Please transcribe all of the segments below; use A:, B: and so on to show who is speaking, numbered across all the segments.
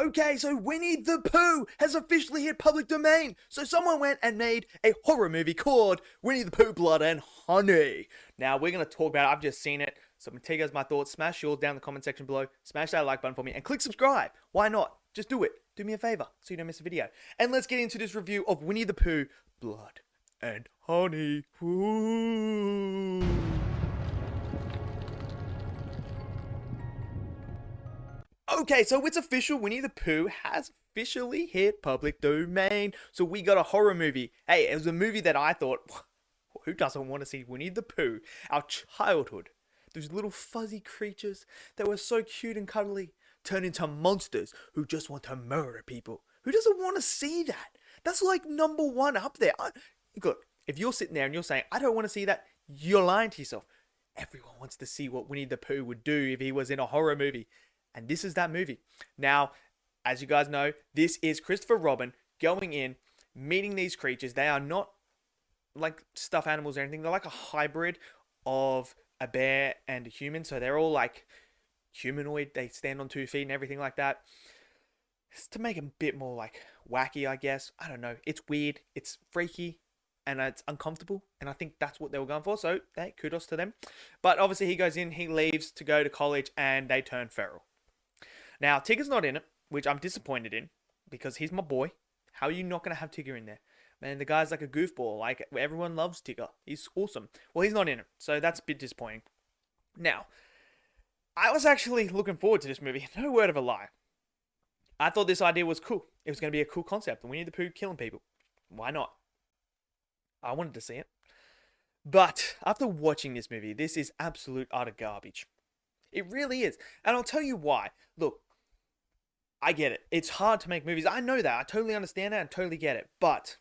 A: Okay, so Winnie-the-Pooh has officially hit public domain. So someone went and made a horror movie called Winnie-the-Pooh, Blood and Honey. Now we're going to talk about it. I've just seen it. So I'm going to tell you guys my thoughts. Smash yours down in the comment section below. Smash that like button for me and click subscribe. Why not? Just do it. Do me a favor so you don't miss a video. And let's get into this review of Winnie-the-Pooh, Blood and Honey. Ooh. Okay, so it's official. Winnie-the-Pooh has officially hit public domain. So we got a horror movie. Hey, it was a movie that I thought, who doesn't want to see Winnie-the-Pooh? Our childhood. Those little fuzzy creatures that were so cute and cuddly turn into monsters who just want to murder people. Who doesn't want to see that? That's like number one up there. Look, if you're sitting there and you're saying, I don't want to see that, you're lying to yourself. Everyone wants to see what Winnie-the-Pooh would do if he was in a horror movie. And this is that movie. Now, as you guys know, this is Christopher Robin going in, meeting these creatures. They are not like stuffed animals or anything. They're like a hybrid of a bear and a human. So they're all like humanoid. They stand on 2 feet and everything like that. It's to make it a bit more like wacky, I guess. I don't know. It's weird. It's freaky. And it's uncomfortable. And I think that's what they were going for. So, hey, kudos to them. But obviously he goes in, he leaves to go to college, and they turn feral. Now, Tigger's not in it, which I'm disappointed in, because he's my boy. How are you not going to have Tigger in there? Man, the guy's like a goofball. Like, everyone loves Tigger. He's awesome. Well, he's not in it, so that's a bit disappointing. Now, I was actually looking forward to this movie. No word of a lie. I thought this idea was cool. It was going to be a cool concept. Winnie-the-Pooh killing people. Why not? I wanted to see it. But after watching this movie, this is absolute utter garbage. It really is. And I'll tell you why. Look, I get it. It's hard to make movies. I know that. I totally understand that. I totally get it. But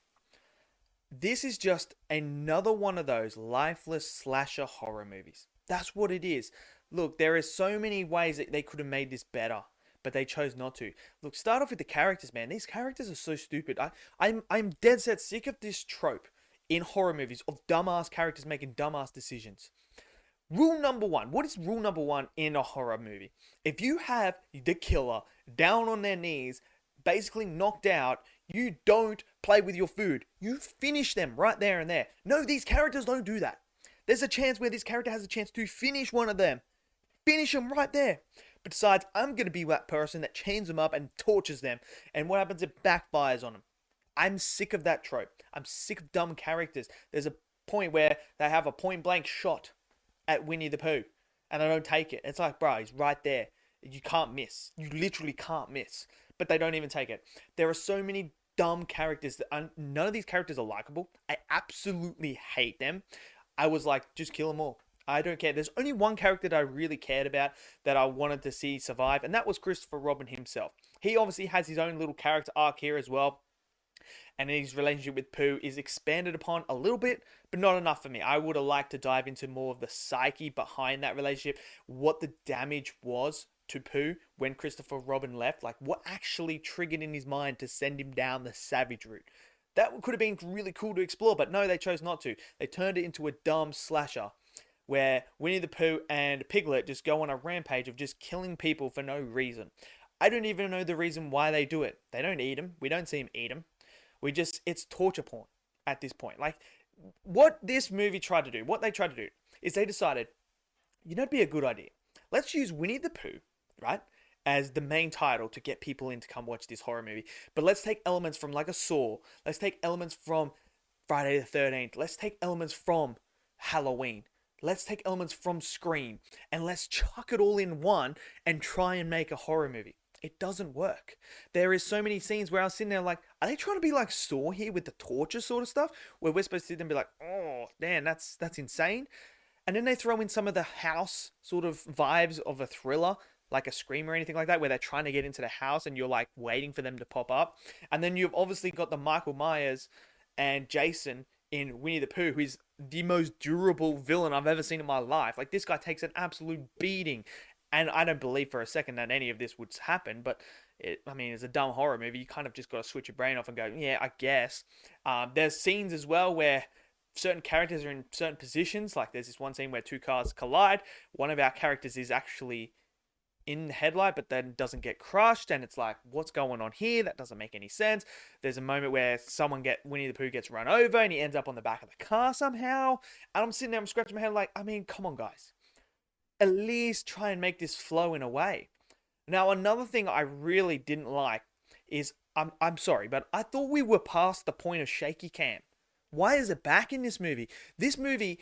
A: this is just another one of those lifeless slasher horror movies. That's what it is. Look, there are so many ways that they could have made this better, but they chose not to. Look, start off with the characters, man. These characters are so stupid. I'm dead set sick of this trope in horror movies of dumbass characters making dumbass decisions. Rule number one. What is rule number one in a horror movie? If you have the killer down on their knees, basically knocked out, you don't play with your food. You finish them right there and there. No, these characters don't do that. There's a chance where this character has a chance to finish one of them. Finish them right there. But besides, I'm going to be that person that chains them up and tortures them. And what happens? It backfires on them. I'm sick of that trope. I'm sick of dumb characters. There's a point where they have a point blank shot at Winnie-the-Pooh, and I don't take it. It's like, bro, he's right there. You can't miss. You literally can't miss. But they don't even take it. There are so many dumb characters that none of these characters are likable. I absolutely hate them. I was like, just kill them all. I don't care. There's only one character that I really cared about that I wanted to see survive, and that was Christopher Robin himself. He obviously has his own little character arc here as well. And his relationship with Pooh is expanded upon a little bit, but not enough for me. I would have liked to dive into more of the psyche behind that relationship, what the damage was to Pooh when Christopher Robin left, like what actually triggered in his mind to send him down the savage route. That could have been really cool to explore, but no, they chose not to. They turned it into a dumb slasher where Winnie-the-Pooh and Piglet just go on a rampage of just killing people for no reason. I don't even know the reason why they do it. They don't eat him. We don't see him eat him. It's torture porn at this point. Like, what this movie tried to do, what they tried to do, is they decided, you know, it'd be a good idea. Let's use Winnie-the-Pooh, right, as the main title to get people in to come watch this horror movie. But let's take elements from like a Saw. Let's take elements from Friday the 13th. Let's take elements from Halloween. Let's take elements from Scream. And let's chuck it all in one and try and make a horror movie. It doesn't work. There is so many scenes where I was sitting there like, are they trying to be like Saw here with the torture sort of stuff? Where we're supposed to sit there and be like, oh, damn, that's insane. And then they throw in some of the house sort of vibes of a thriller, like a Scream or anything like that, where they're trying to get into the house and you're like waiting for them to pop up. And then you've obviously got the Michael Myers and Jason in Winnie-the-Pooh, who is the most durable villain I've ever seen in my life. Like, this guy takes an absolute beating. And I don't believe for a second that any of this would happen, but it's a dumb horror movie. You kind of just got to switch your brain off and go, yeah, I guess. There's scenes as well where certain characters are in certain positions. Like there's this one scene where two cars collide. One of our characters is actually in the headlight, but then doesn't get crushed, and it's like, what's going on here? That doesn't make any sense. There's a moment where Winnie the Pooh gets run over, and he ends up on the back of the car somehow. And I'm sitting there, I'm scratching my head like, I mean, come on, guys. At least try and make this flow in a way. Now, another thing I really didn't like is, I'm sorry, but I thought we were past the point of shaky cam. Why is it back in this movie? This movie,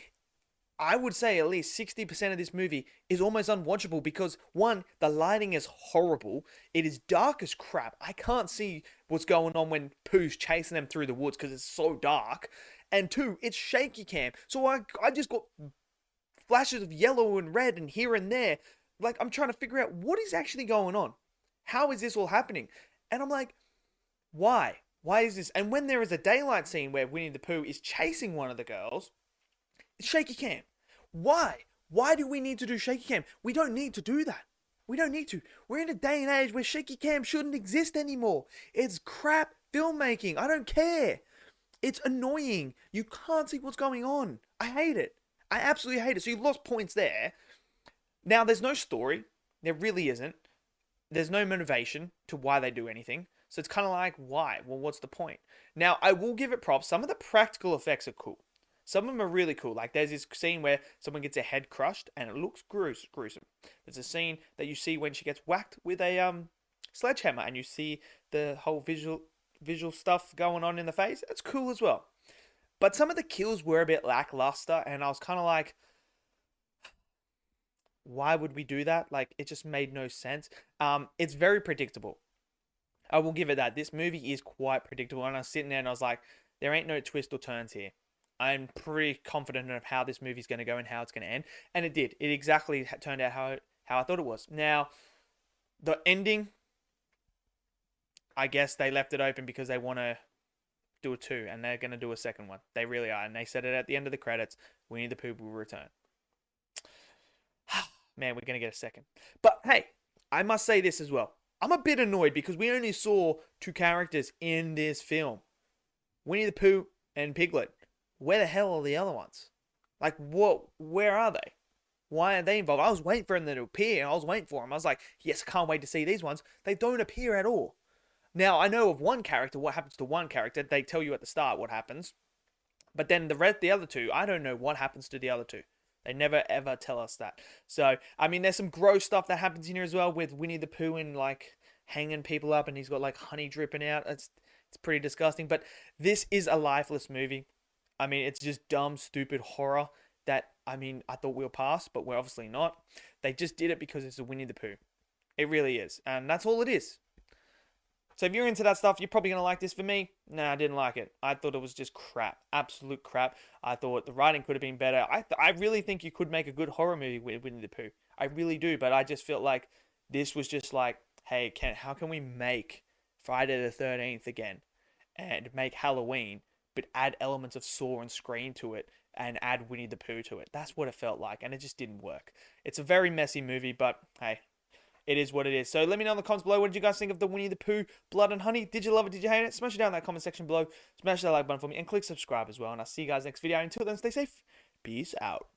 A: I would say at least 60% of this movie is almost unwatchable because, one, the lighting is horrible. It is dark as crap. I can't see what's going on when Pooh's chasing them through the woods because it's so dark. And two, it's shaky cam. So I just got flashes of yellow and red and here and there. Like, I'm trying to figure out what is actually going on. How is this all happening? And I'm like, why? Why is this? And when there is a daylight scene where Winnie the Pooh is chasing one of the girls, it's shaky cam. Why? Why do we need to do shaky cam? We don't need to do that. We don't need to. We're in a day and age where shaky cam shouldn't exist anymore. It's crap filmmaking. I don't care. It's annoying. You can't see what's going on. I hate it. I absolutely hate it. So you've lost points there. Now, there's no story. There really isn't. There's no motivation to why they do anything. So it's kind of like, why? Well, what's the point? Now, I will give it props. Some of the practical effects are cool. Some of them are really cool. Like, there's this scene where someone gets their head crushed and it looks gruesome. There's a scene that you see when she gets whacked with a sledgehammer and you see the whole visual stuff going on in the face. That's cool as well. But some of the kills were a bit lackluster and I was kind of like, why would we do that? Like, it just made no sense. It's very predictable. I will give it that. This movie is quite predictable. And I was sitting there and I was like, there ain't no twist or turns here. I'm pretty confident of how this movie's going to go and how it's going to end. And it did. It exactly turned out how I thought it was. Now, the ending, I guess they left it open because they want to do a 2. And they're going to do a second one. They really are. And they said it at the end of the credits. Winnie the Pooh will return. Man, we're going to get a second. But hey, I must say this as well. I'm a bit annoyed because we only saw 2 characters in this film. Winnie the Pooh and Piglet. Where the hell are the other ones? Like, what? Where are they? Why are they involved? I was waiting for them to appear. I was waiting for them. I was like, yes, I can't wait to see these ones. They don't appear at all. Now, I know of one character, what happens to one character. They tell you at the start what happens. But then the other 2, I don't know what happens to the other 2. They never ever tell us that. So, I mean, there's some gross stuff that happens in here as well with Winnie the Pooh and like hanging people up and he's got like honey dripping out. It's pretty disgusting. But this is a lifeless movie. I mean, it's just dumb, stupid horror that, I mean, I thought we were past, but we're obviously not. They just did it because it's a Winnie the Pooh. It really is. And that's all it is. So if you're into that stuff, you're probably going to like this. For me, nah, I didn't like it. I thought it was just crap. Absolute crap. I thought the writing could have been better. I really think you could make a good horror movie with Winnie the Pooh. I really do. But I just felt like this was just like, hey, how can we make Friday the 13th again and make Halloween, but add elements of Saw and Scream to it and add Winnie the Pooh to it? That's what it felt like. And it just didn't work. It's a very messy movie, but hey, it is what it is. So let me know in the comments below, what did you guys think of the Winnie the Pooh Blood and Honey? Did you love it? Did you hate it? Smash it down in that comment section below. Smash that like button for me and click subscribe as well. And I'll see you guys next video. Until then, stay safe. Peace out.